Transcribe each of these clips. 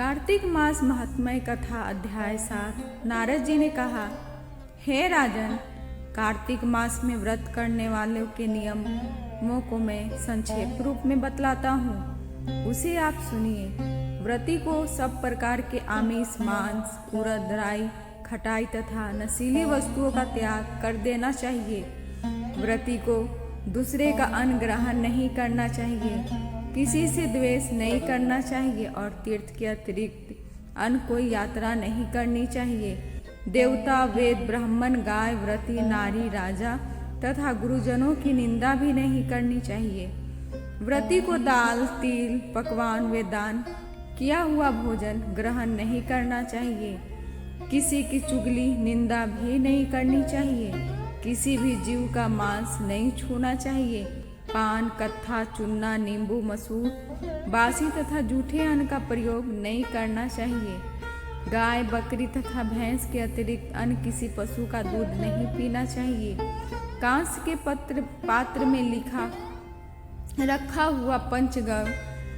कार्तिक मास महात्म्य कथा अध्याय 7। नारद जी ने कहा, हे राजन, कार्तिक मास में व्रत करने वालों के नियमों को मैं संक्षेप रूप में बतलाता हूँ, उसे आप सुनिए। व्रती को सब प्रकार के आमिष, मांस, उड़द, राई, खटाई तथा नशीली वस्तुओं का त्याग कर देना चाहिए। व्रती को दूसरे का अन्न ग्रहण नहीं करना चाहिए, किसी से द्वेष नहीं करना चाहिए और तीर्थ के अतिरिक्त अन्य कोई यात्रा नहीं करनी चाहिए। देवता, वेद, ब्राह्मण, गाय, व्रती, नारी, राजा तथा गुरुजनों की निंदा भी नहीं करनी चाहिए। व्रती को दाल, तिल, पकवान व दान किया हुआ भोजन ग्रहण नहीं करना चाहिए। किसी की चुगली, निंदा भी नहीं करनी चाहिए। किसी भी जीव का मांस नहीं छूना चाहिए। पान, कत्था, चूना, नींबू, मसूर, बासी तथा जूठे अन्न का प्रयोग नहीं करना चाहिए। गाय, बकरी तथा भैंस के अतिरिक्त अन्य किसी पशु का दूध नहीं पीना चाहिए। कांस के पात्र में रखा हुआ पंचगव्य,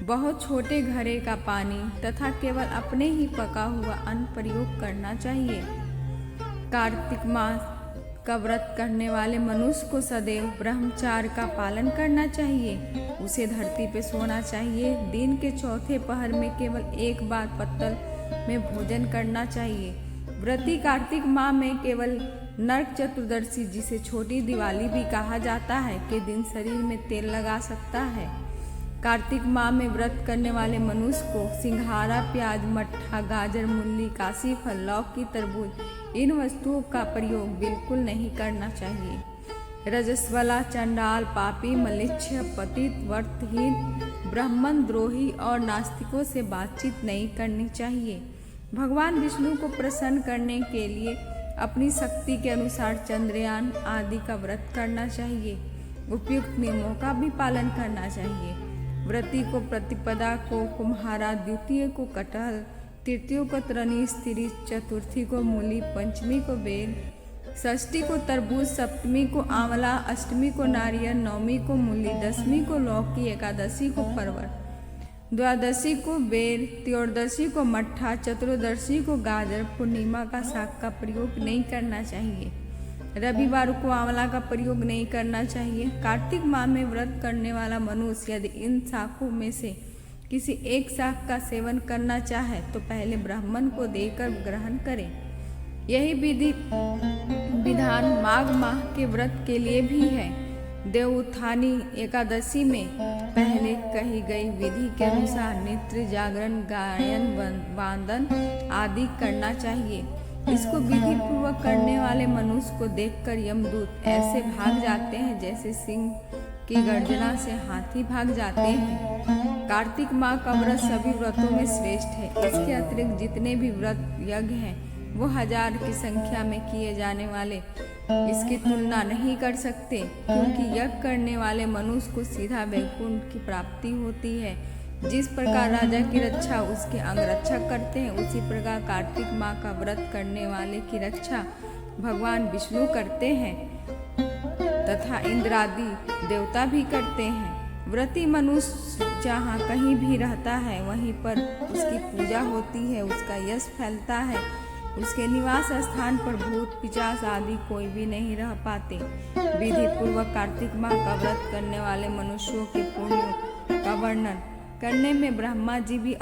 बहुत छोटे घड़े का पानी तथा केवल अपने ही पका हुआ अन्न प्रयोग करना चाहिए। कार्तिक मास का व्रत करने वाले मनुष्य को सदैव ब्रह्मचार्य का पालन करना चाहिए। उसे धरती पे सोना चाहिए। दिन के चौथे पहर में केवल एक बार पत्तल में भोजन करना चाहिए। व्रती कार्तिक माह में केवल नरक चतुर्दशी, जिसे छोटी दिवाली भी कहा जाता है, के दिन शरीर में तेल लगा सकता है। कार्तिक माह में व्रत करने वाले मनुष्य को सिंघाड़ा, प्याज, मट्ठा, गाजर, मूली, काशी फल, लौकी, तरबूज, इन वस्तुओं का प्रयोग बिल्कुल नहीं करना चाहिए। रजस्वला, चंडाल, पापी, मलेच्छ, पतित, व्रतहीन, ब्राह्मण द्रोही और नास्तिकों से बातचीत नहीं करनी चाहिए। भगवान विष्णु को प्रसन्न करने के लिए अपनी शक्ति के अनुसार चंद्रयान आदि का व्रत करना चाहिए। उपयुक्त नियमों का भी पालन करना चाहिए। व्रती को प्रतिपदा को कुम्हारा, द्वितीय को कटहल, तृतीय को तृणी स्त्री, चतुर्थी को मूली, पंचमी को बेल, षष्ठी को तरबूज, सप्तमी को आंवला, अष्टमी को नारियल, नवमी को मूली, दसवीं को लौकी, एकादशी को परवल, द्वादशी को बेर, त्रयोदशी को मट्ठा, चतुर्दशी को गाजर, पूर्णिमा का शाक का प्रयोग नहीं करना चाहिए। रविवार को आंवला का प्रयोग नहीं करना चाहिए। कार्तिक माह में व्रत करने वाला मनुष्य यदि इन शाकों में से किसी एक शाक का सेवन करना चाहे तो पहले ब्राह्मण को देकर ग्रहण करे। यही विधान माघ माह के व्रत के लिए भी है। देवउत्थानी एकादशी में पहले कही गई विधि के अनुसार नित्य जागरण, गायन, वादन आदि करना चाहिए। इसको विधि पूर्वक करने वाले मनुष्य को देखकर यमदूत ऐसे भाग जाते हैं जैसे सिंह की गर्जना से हाथी भाग जाते हैं। कार्तिक माह का व्रत सभी व्रतों में श्रेष्ठ है। इसके अतिरिक्त जितने भी व्रत यज्ञ हैं वो 1000 की संख्या में किए जाने वाले इसकी तुलना नहीं कर सकते, क्योंकि यज्ञ करने वाले मनुष्य को सीधा वैकुंठ की प्राप्ति होती है। जिस प्रकार राजा की रक्षा उसके अंगरक्षक करते हैं, उसी प्रकार कार्तिक माह का व्रत करने वाले की रक्षा भगवान विष्णु करते हैं तथा इंद्र आदि देवता भी करते हैं। व्रती मनुष्य जहाँ कहीं भी रहता है वहीं पर उसकी पूजा होती है, उसका यश फैलता है। उसके निवास स्थान पर भूत, पिशाच आदि कोई भी नहीं रह पाते। विधि पूर्वक कार्तिक माह का व्रत करने वाले मनुष्यों के पुण्य का वर्णन करने में ब्रह्मा जी भी